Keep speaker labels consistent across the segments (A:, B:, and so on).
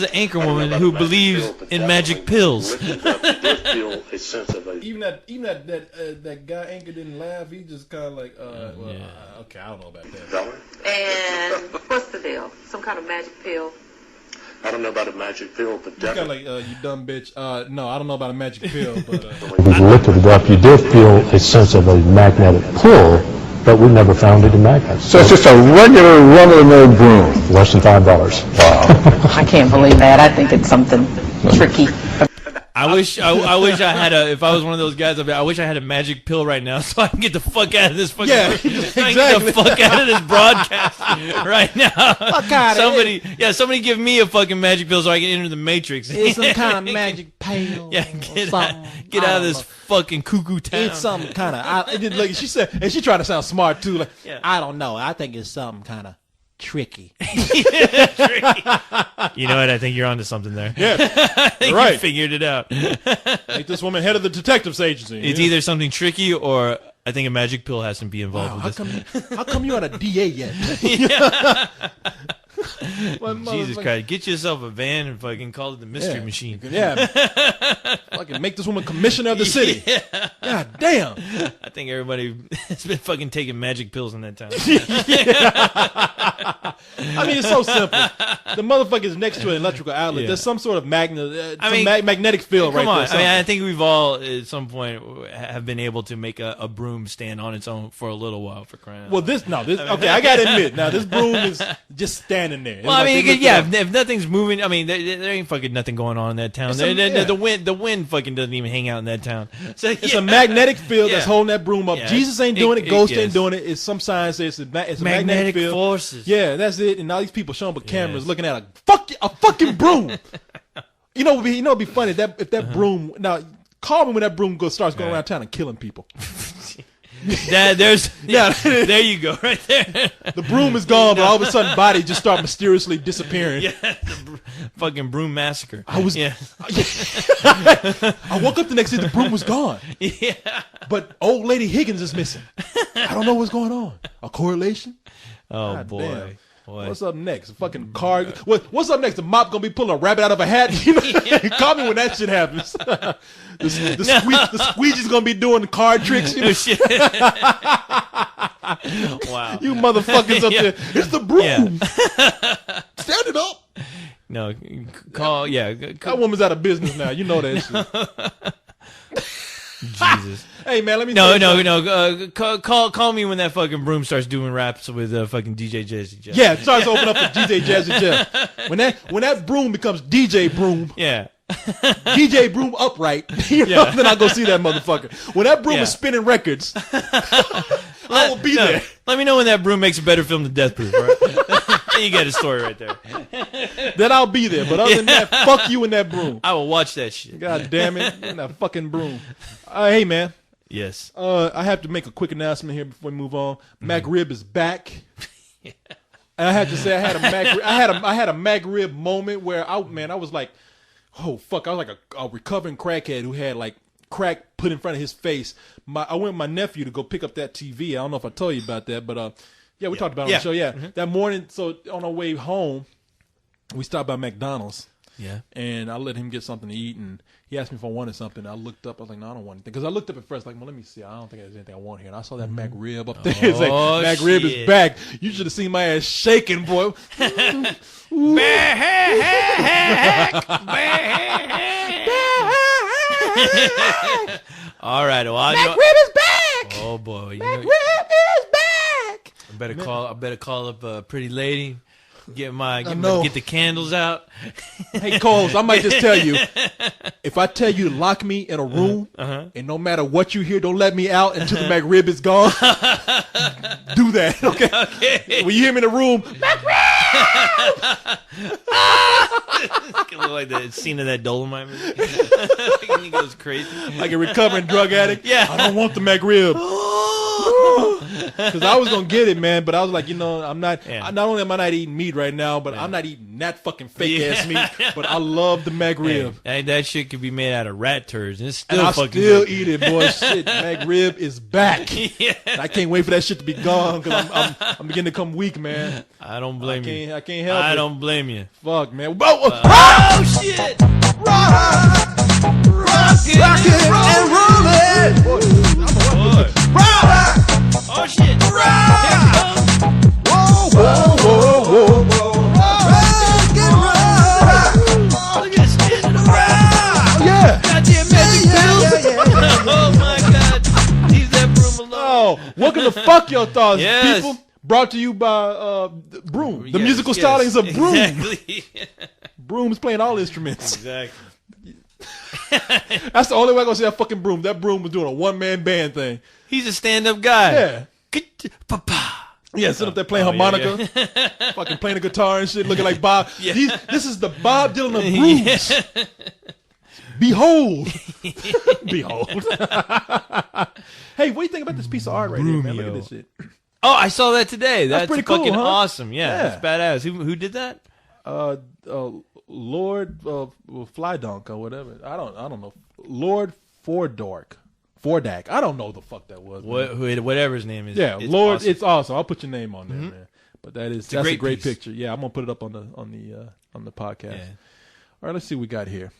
A: an anchor woman who believes in magic pills.
B: Even that guy anchor didn't laugh. He just kind of like, okay, I don't know about that.
C: And what's the deal? Some kind of magic pill?
D: I don't know about a magic pill, but
B: definitely. Kind of like, you dumb bitch. No, I don't know about a magic pill, but...
E: When you lifted it up, you did feel a sense of a magnetic pull, but we never found any magnets.
F: So it's just a regular run-of-the-mill broom.
E: Less than $5. Wow.
G: I can't believe that. I think it's something tricky.
A: I wish I had if I was one of those guys, I wish I had a magic pill right now so I can get the fuck out of this fucking.
B: Yeah,
A: exactly. I can get the fuck out of this broadcast right now.
B: Fuck out
A: somebody give me a fucking magic pill so I can enter the Matrix.
B: It's some kind of magic pill.
A: Yeah, get out of this fucking cuckoo town.
B: It's some kind of. Like she said, and she tried to sound smart too. Like, I don't know. I think it's something kind of tricky.
A: Tricky. You know what? I think you're onto something there.
B: Yeah,
A: I think
B: right.
A: You figured it out.
B: Make this woman head of the detectives agency.
A: It's either something tricky or I think a magic pill has to be involved with
B: this. How come you on a DA yet?
A: Jesus Christ! Get yourself a van and fucking call it the Mystery Machine.
B: Yeah, fucking make this woman commissioner of the city.
A: Yeah.
B: God damn!
A: I think everybody has been fucking taking magic pills in that town.
B: I mean, it's so simple. The motherfucker is next to an electrical outlet. There's some sort of magnetic field right there.
A: I mean, I think we've all at some point have been able to make a broom stand on its own for a little while, for crying out loud.
B: Okay, I gotta admit, now this broom is just standing there.
A: Well, I mean, if nothing's moving, I mean, there ain't fucking nothing going on in that town. The wind fucking doesn't even hang out in that town. So
B: it's a magnetic field that's holding that broom up. Jesus ain't doing it. Ghost ain't doing it. It's some signs say it's a magnetic field.
A: Forces.
B: Yeah, that's it. And all these people showing up with cameras looking at a fucking broom. You know, it'd be funny if that broom. Now, call me when that broom starts going around town and killing people.
A: There you go, right there.
B: The broom is gone, but all of a sudden, bodies just start mysteriously disappearing.
A: Yeah, the fucking broom massacre.
B: I woke up the next day, the broom was gone.
A: Yeah,
B: but old lady Higgins is missing. I don't know what's going on. A correlation?
A: Oh,
B: God
A: boy.
B: Damn. What's up next? A fucking car. What's up next? The mop gonna be pulling a rabbit out of a hat? You know, call me when that shit happens. The squeegee's gonna be doing the card tricks. You know?
A: Wow,
B: you motherfuckers up there! It's the broom. Stand it up.
A: No, call. Yeah,
B: that woman's out of business now. You know that shit.
A: Jesus.
B: Hey man, let me.
A: No. Call me when that fucking broom starts doing raps with fucking DJ Jazzy Jeff.
B: Yeah, it starts opening up for DJ Jazzy Jeff. When that broom becomes DJ Broom.
A: Yeah.
B: DJ Broom upright. Then I'll go see that motherfucker. When that broom is spinning records, I will be there.
A: Let me know when that broom makes a better film than Death Proof. Right? You got a story right there.
B: Then I'll be there. But other than that, fuck you and that broom.
A: I will watch that shit.
B: God damn it, and that fucking broom. Hey man.
A: Yes.
B: I have to make a quick announcement here before we move on. McRib is back. And I have to say, I had a McRib moment where I was like, oh fuck! I was like a recovering crackhead who had like crack put in front of his face. I went with my nephew to go pick up that TV. I don't know if I told you about that, but we talked about it on the show. Yeah, that morning. So on our way home, we stopped by McDonald's.
A: Yeah,
B: and I let him get something to eat, and he asked me if I wanted something. I looked up. I was like, no, I don't want anything. Because I looked up at first, like, well, let me see. I don't think there's anything I want here. And I saw that McRib up there. It's like, McRib is back. You should have seen my ass shaking, boy.
A: Back. All right. Well,
B: McRib is back.
A: Oh boy,
B: McRib is back.
A: I better call up a pretty lady. Get the candles out.
B: Hey, Coles, I might just tell you, if I tell you to lock me in a room, and no matter what you hear, don't let me out until the McRib is gone. Do that, okay? When you hear me in the room, McRib!
A: It look like the scene of that Dolomite movie. He goes crazy.
B: Like a recovering drug addict.
A: Yeah.
B: I don't want the McRib. because I was gonna get it, man. But I was like, I'm not.
A: Yeah.
B: Not only am I not eating meat right now, but I'm not eating that fucking fake ass meat. But I love the McRib.
A: Hey, that shit could be made out of rat turds, and it's
B: And
A: still
B: I
A: fucking
B: still
A: good.
B: eat it, boy. Shit, McRib is back.
A: Yeah.
B: And I can't wait for that shit to be gone because I'm beginning to come weak, man.
A: I don't blame you.
B: I can't help it.
A: I don't blame you.
B: Fuck, man.
A: Oh shit! Rocket and rollin'. Oh shit! Look at this shit in the round.
B: Yeah.
A: Goddamn magic pills. Oh my god! Leave that broom alone.
B: Oh, welcome to Fuck Your Thoughts,
A: Yes.
B: people. Brought to you by Broom, the
A: Yes,
B: musical
A: yes,
B: stylings of Broom.
A: Exactly.
B: Broom's playing all instruments.
A: Exactly.
B: That's the only way I'm gonna say that fucking Broom. That Broom was doing a one-man band thing.
A: He's a stand-up guy.
B: Yeah.
A: Pa-pa.
B: Yeah, sitting up there playing
A: Oh, yeah,
B: harmonica, fucking playing the guitar and shit, looking like Bob.
A: Yeah.
B: This is the Bob Dylan of Brooms. Behold. Behold. Hey, what do you think about this piece of art right here, man? Look at this shit.
A: Oh, I saw that today. That's
B: pretty cool,
A: fucking
B: huh?
A: awesome. Yeah,
B: Yeah.
A: that's badass. Who did that?
B: Lord Flydonk or whatever. I don't know. Lord Fordak. I don't know who the fuck that was. Man.
A: Whatever his name is.
B: Yeah,
A: it's
B: Lord,
A: awesome.
B: it's awesome. I'll put your name on there, man. But that's a great
A: piece.
B: picture. Yeah, I'm gonna put it up on the podcast.
A: Yeah.
B: All right, let's see what we got here.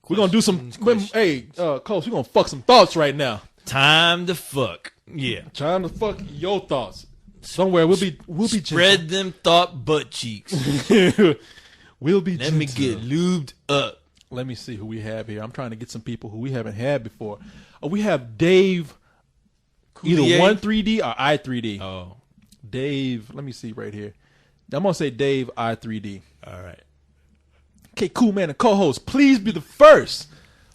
B: We're gonna do some. Hey, Coach, we're gonna fuck some thoughts right now.
A: Time to fuck. Yeah.
B: Trying to fuck your thoughts. Somewhere we'll be
A: Spread them thought butt cheeks.
B: we'll be.
A: Let me
B: gentle.
A: get lubed up.
B: Let me see who we have here. I'm trying to get some people who we haven't had before. Oh, we have Dave. Either
A: Coulier?
B: 1-3D or I3D.
A: Oh,
B: Dave. Let me see right here. I'm gonna say Dave I3D.
A: all right.
B: Okay, cool, man. The co-host, please be the first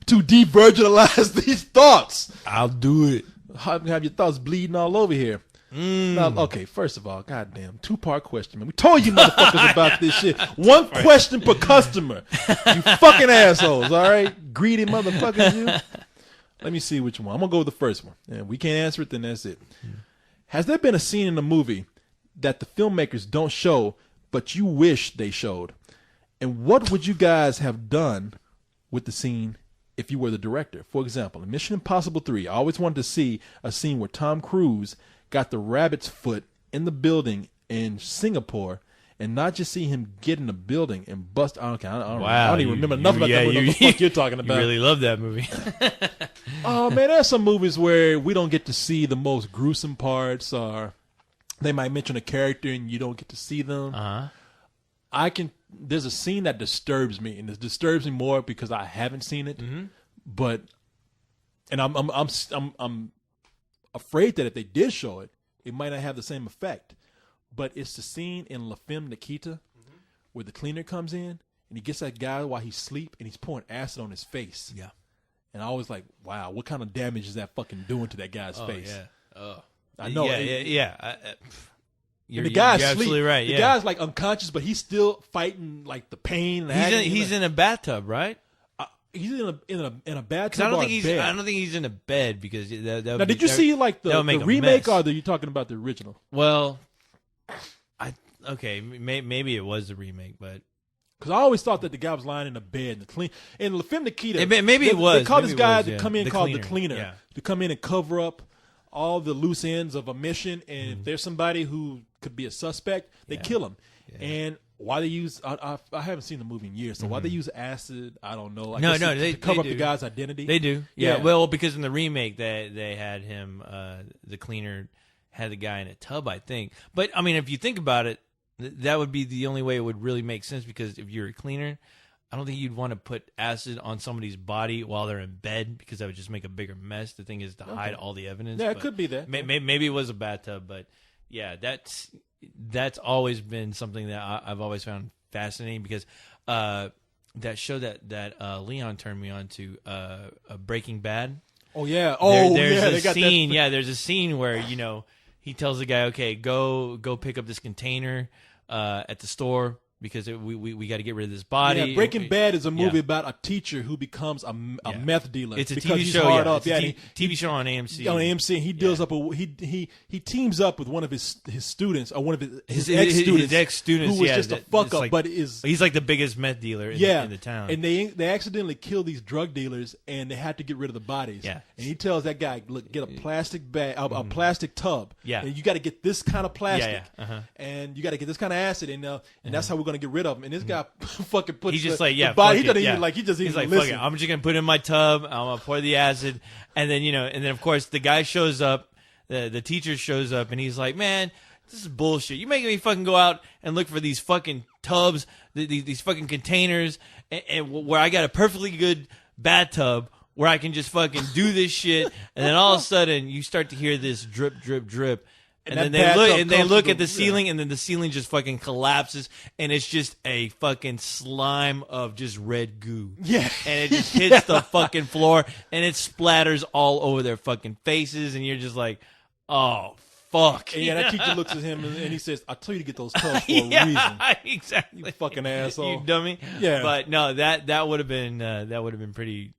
B: to de-virginalize these thoughts.
A: I'll do it.
B: Have your thoughts bleeding all over here. Now, okay, first of all, goddamn, 2-part question, man. We told you motherfuckers about this shit. One question per customer. You fucking assholes, all right? Greedy motherfuckers, you. Let me see which one. I'm going to go with the first one. And we can't answer it, then that's it. Has there been a scene in a movie that the filmmakers don't show, but you wish they showed? And what would you guys have done with the scene if you were the director? For example, in Mission Impossible 3, I always wanted to see a scene where Tom Cruise got the rabbit's foot in the building in Singapore and not just see him get in the building and bust. I don't even remember enough about that movie. What the fuck you're talking about.
A: You really love that movie.
B: Oh, man, there's some movies where we don't get to see the most gruesome parts, or they might mention a character and you don't get to see them. There's a scene that disturbs me, and it disturbs me more because I haven't seen it. But I'm afraid that if they did show it, it might not have the same effect. But it's the scene in La Femme Nikita where the cleaner comes in and he gets that guy while he's asleep and he's pouring acid on his face.
A: Yeah.
B: And I was like, wow, what kind of damage is that fucking doing to that guy's face?
A: Yeah. Oh.
B: I know.
A: Yeah.
B: And the guy's
A: you're absolutely
B: asleep.
A: right.
B: The
A: Yeah.
B: guy's like unconscious, but he's still fighting like the pain. And agony.
A: He's in a bathtub, right?
B: He's in a bathtub.
A: I don't
B: or
A: think
B: a
A: he's.
B: bed.
A: I don't think he's in a bed because that
B: Now, did you see like the
A: make a
B: remake,
A: mess.
B: or are you talking about the original?
A: Well, maybe it was the remake, but
B: Because I always thought that the guy was lying in a bed and clean. In La Femme Nikita,
A: maybe it was.
B: They called
A: Maybe
B: this
A: it
B: guy
A: was,
B: to
A: yeah.
B: come in
A: The
B: called
A: cleaner.
B: the cleaner
A: Yeah.
B: to come in and cover up all the loose ends of a mission. And if there's somebody who could be a suspect, they kill him. And why they use I haven't seen the movie in years, so why they use acid, I don't know. I guess to cover up the guy's identity.
A: They do. Yeah.
B: Yeah.
A: Well, because in the remake they had him, the cleaner had the guy in a tub, I think. But I mean, if you think about it, that would be the only way it would really make sense. Because if you're a cleaner, I don't think you'd want to put acid on somebody's body while they're in bed, because that would just make a bigger mess. The thing is to hide all the evidence.
B: Yeah, it
A: But
B: could be that.
A: Maybe it was a bathtub, but yeah, that's always been something that I've always found fascinating, because that show that Leon turned me on to, Breaking Bad.
B: Oh yeah.
A: There's
B: they
A: a
B: got
A: scene.
B: that.
A: Yeah, there's a scene where he tells the guy, okay, go pick up this container at the store because we got to get rid of this body.
B: Yeah, Breaking Bad is a movie about a teacher who becomes a meth dealer.
A: It's a
B: because
A: TV
B: he's
A: show.
B: hard
A: Yeah,
B: up.
A: it's a TV show on AMC.
B: On AMC, and he deals up. He teams up with one of his students or one of his
A: his ex-students,
B: who was just a fuck up,
A: like,
B: but
A: he's like the biggest meth dealer in the town.
B: And they accidentally kill these drug dealers, and they had to get rid of the bodies.
A: Yeah.
B: And he tells that guy, look, get a plastic bag, a plastic tub.
A: Yeah.
B: And you got to get this kind of plastic.
A: Yeah. Uh-huh.
B: And you got to get this kind of acid, and that's how we're gonna get rid of them. And this guy fucking puts
A: He's just
B: the,
A: like,
B: the body. He doesn't even
A: like
B: he just
A: he's
B: even
A: like,
B: listen.
A: fuck it, I'm just gonna put it in my tub. I'm gonna pour the acid, and then of course the guy shows up, the teacher shows up, and he's like, man, this is bullshit. You making me fucking go out and look for these fucking tubs, these fucking containers, and where I got a perfectly good bathtub where I can just fucking do this shit, and then all of a sudden you start to hear this drip, drip, drip. And then they look at the ceiling, and then the ceiling just fucking collapses, and it's just a fucking slime of just red goo.
B: Yeah.
A: And it just hits the fucking floor, and it splatters all over their fucking faces, and you're just like, oh, fuck.
B: And that teacher looks at him and he says, I told you to get those tubs for a reason.
A: Exactly.
B: You fucking asshole.
A: You dummy.
B: Yeah.
A: But no, that would have been pretty.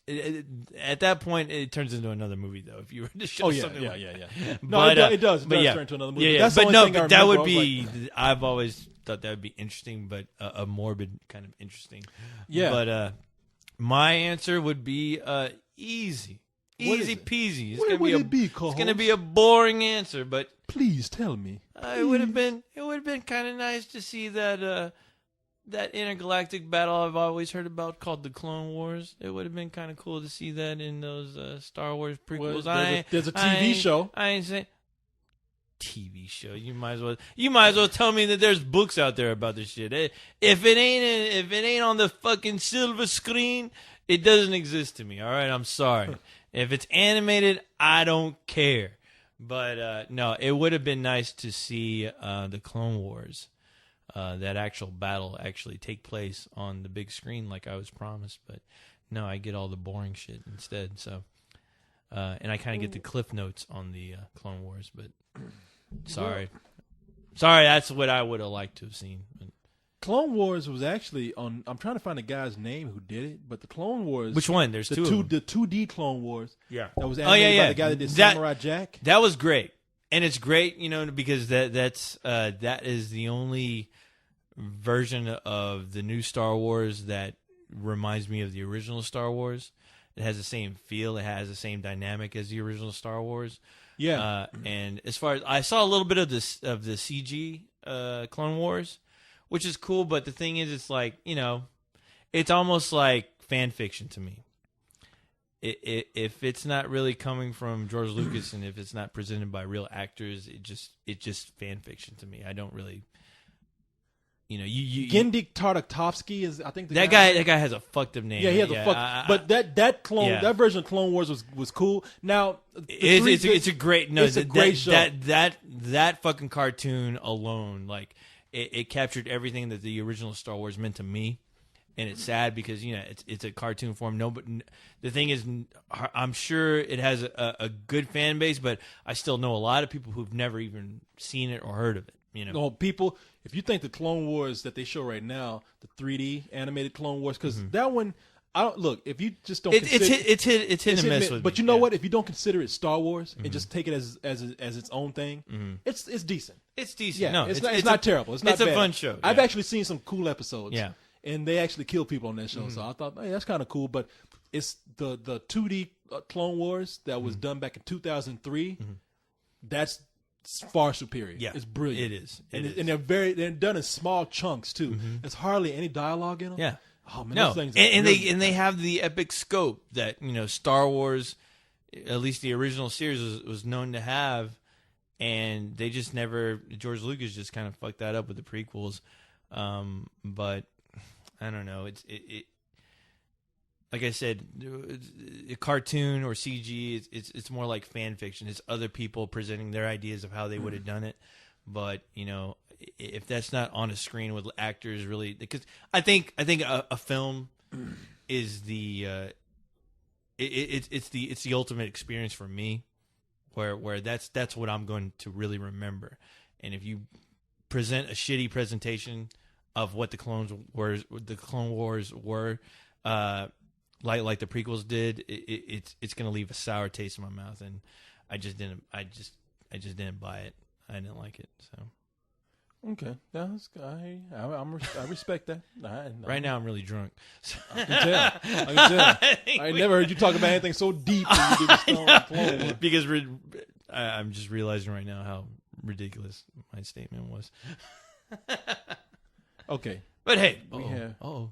A: At that point, it turns into another movie, though. If you were to show something,
B: yeah. No,
A: But,
B: it does. It does turn into another movie.
A: Yeah,
B: That's the
A: but
B: only
A: no,
B: thing I
A: but that
B: remember.
A: would
B: I was
A: be.
B: like,
A: I've always thought that would be interesting, but a morbid kind of interesting.
B: Yeah.
A: But my answer would be easy
B: What is it?
A: peasy.
B: What would it be,
A: It's
B: co-host?
A: gonna be a boring answer, but
B: please tell me.
A: it would have been kind of nice to see that intergalactic battle I've always heard about called the Clone Wars. It would have been kind of cool to see that in those Star Wars prequels.
B: Well, there's a TV show.
A: I ain't saying TV show. You might as well tell me that there's books out there about this shit. If it ain't on the fucking silver screen, it doesn't exist to me. All right, I'm sorry. If it's animated, I don't care. But no, it would have been nice to see the Clone Wars. That actual battle actually take place on the big screen like I was promised, but no, I get all the boring shit instead. So, and I kind of get the cliff notes on the Clone Wars, but sorry, that's what I would have liked to have seen.
B: Clone Wars was actually on. I'm trying to find the guy's name who did it, but the Clone Wars.
A: Which one? There's two.
B: The 2D Clone Wars.
A: Yeah.
B: That was animated by the guy that did Samurai Jack.
A: That was great, and it's great, because that is the only version of the new Star Wars that reminds me of the original Star Wars. It has the same feel. It has the same dynamic as the original Star Wars.
B: Yeah.
A: And as far as I saw a little bit of the CG Clone Wars, which is cool. But the thing is, it's like, it's almost like fan fiction to me. If it's not really coming from George Lucas and if it's not presented by real actors, it's just fan fiction to me. I don't really.
B: Gendik Tartakovsky is, I think,
A: that guy. That guy has a fucked up name.
B: Yeah, he has a fuck. But that version of Clone Wars was cool. Now,
A: it's a great show. That fucking cartoon alone, like it captured everything that the original Star Wars meant to me, and it's sad because it's a cartoon form. No, but the thing is, I'm sure it has a good fan base, but I still know a lot of people who've never even seen it or heard of it.
B: No, people, if you think the Clone Wars that they show right now, the 3D animated Clone Wars, because that one, I don't look. If you just don't,
A: it's hit and miss with
B: But
A: me.
B: you know what? If you don't consider it Star Wars and just take it as its own thing, it's decent.
A: It's decent.
B: Yeah,
A: No,
B: it's not terrible. It's not
A: a
B: bad.
A: fun show.
B: I've
A: yeah.
B: actually seen some cool episodes.
A: Yeah.
B: And they actually kill people on that show, so I thought, hey, that's kind of cool. But it's the 2D Clone Wars that was done back in 2003. That's far superior.
A: Yeah,
B: it's brilliant.
A: It is.
B: And they're done in small chunks too. There's hardly any dialogue in them.
A: Yeah.
B: Oh man,
A: No,
B: those things
A: and they have the epic scope that Star Wars, at least the original series, was known to have, and they just never. George Lucas just kind of fucked that up with the prequels. But I don't know. It like I said, a cartoon or CG. It's more like fan fiction. It's other people presenting their ideas of how they would have done it. But if that's not on a screen with actors, really, because I think a film is the it's the ultimate experience for me, where that's what I'm going to really remember. And if you present a shitty presentation of what the Clone Wars were, like the prequels did, it's going to leave a sour taste in my mouth, and I just didn't buy it. I didn't like it. So
B: Okay, I respect that.
A: right now I'm really drunk. So.
B: I can tell. I never heard you talk about anything so deep when you did with Clone Wars.
A: Because I'm just realizing right now how ridiculous my statement was.
B: Okay,
A: But hey,
B: we have.
A: oh,